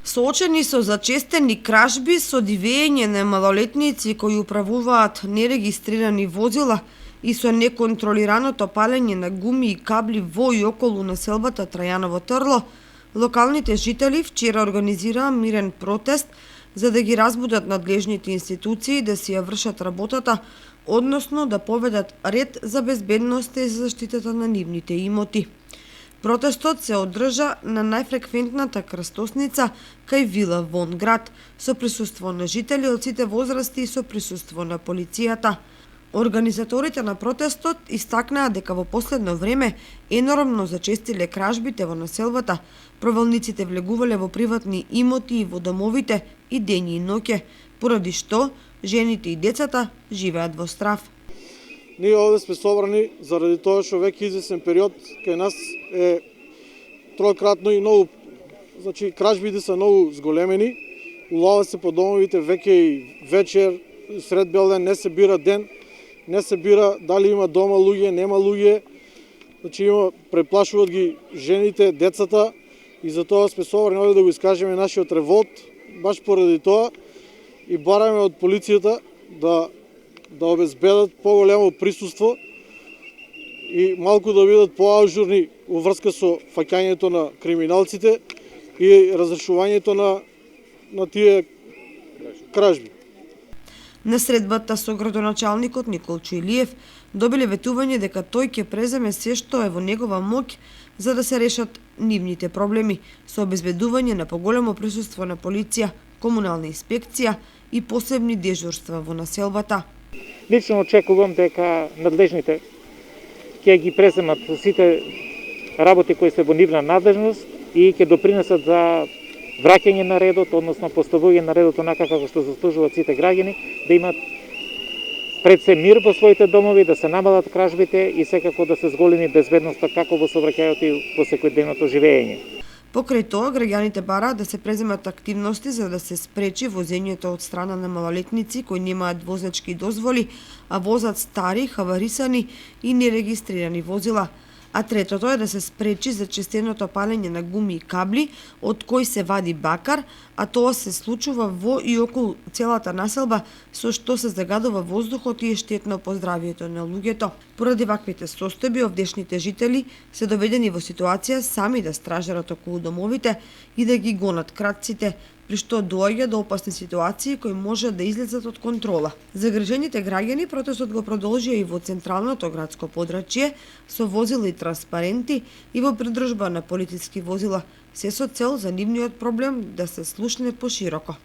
Соочени со зачестени кражби со дивење на малолетници кои управуваат нерегистрирани возила и со неконтролираното палење на гуми и кабли во и околу населбата Трајаново Трло, локалните жители вчера организираа мирен протест за да ги разбудат надлежните институции да си ја вршат работата, односно да поведат ред за безбедноста и за заштитата на нивните имоти. Протестот се одржа на најфреквентната крстосница кај Вила Вон град, со присуство на жители од сите возрасти и со присуство на полицијата. Организаторите на протестот истакнаа дека во последно време енормно зачестиле кражбите во населбата, провалниците влегувале во приватни имоти и во домовите и дење и ноќе, поради што жените и децата живеат во страв. Ние овде сме собрани заради тоа што веќе извесен период кај нас е тројкратно и многу, значи кражбите се многу зголемени, улава се по домовите веќе и вечер, сред бел ден, не се бира ден, не се бира дали има дома луѓе, нема луѓе, значи преплашуваат ги жените, децата и за тоа сме собрани овде да го искажеме нашиот револт, баш поради тоа и бараме од полицијата да обезбедат поголемо присуство и малку да бидат поажурни во врска со фаќањето на криминалците и разрешувањето на тие кражби. На средбата со градоначалникот Николчо Илиев добиле ветување дека тој ќе преземе се што е во негова моќ за да се решат нивните проблеми со обезбедување на поголемо присуство на полиција, комунална инспекција и посебни дежурства во населбата. Лично очекувам дека надлежните ќе ги преземат сите работи кои се во нивна надлежност и ќе допринесат за враќање на редот, односно поставување на редот онака како што заслужуваат сите граѓани, да имат пред се мир во своите домови, да се намалат кражбите и секако да се зголеми безбедноста како во сообраќајот и во секојдневното живење. Покрај тоа, граѓаните бараат да се преземат активности за да се спречи возењето од страна на малолетници кои немаат возачки дозволи, а возат стари, хаварисани и нерегистрирани возила. А третото е да се спречи зачестеното палење на гуми и кабли од кои се вади бакар, а тоа се случува во и околу целата населба, со што се загадува воздухот и е штетно по здравието на луѓето. Поради ваквите состојби, овдешните жители се доведени во ситуација сами да стражарат околу домовите и да ги гонат крадците, при што доаѓа до опасни ситуации кои може да излезат од контрола. Загрижените граѓани протестот го продолжија и во централното градско подрачје со возила и транспаренти и во придружба на полициски возила, се со цел за нивниот проблем да се слушне пошироко.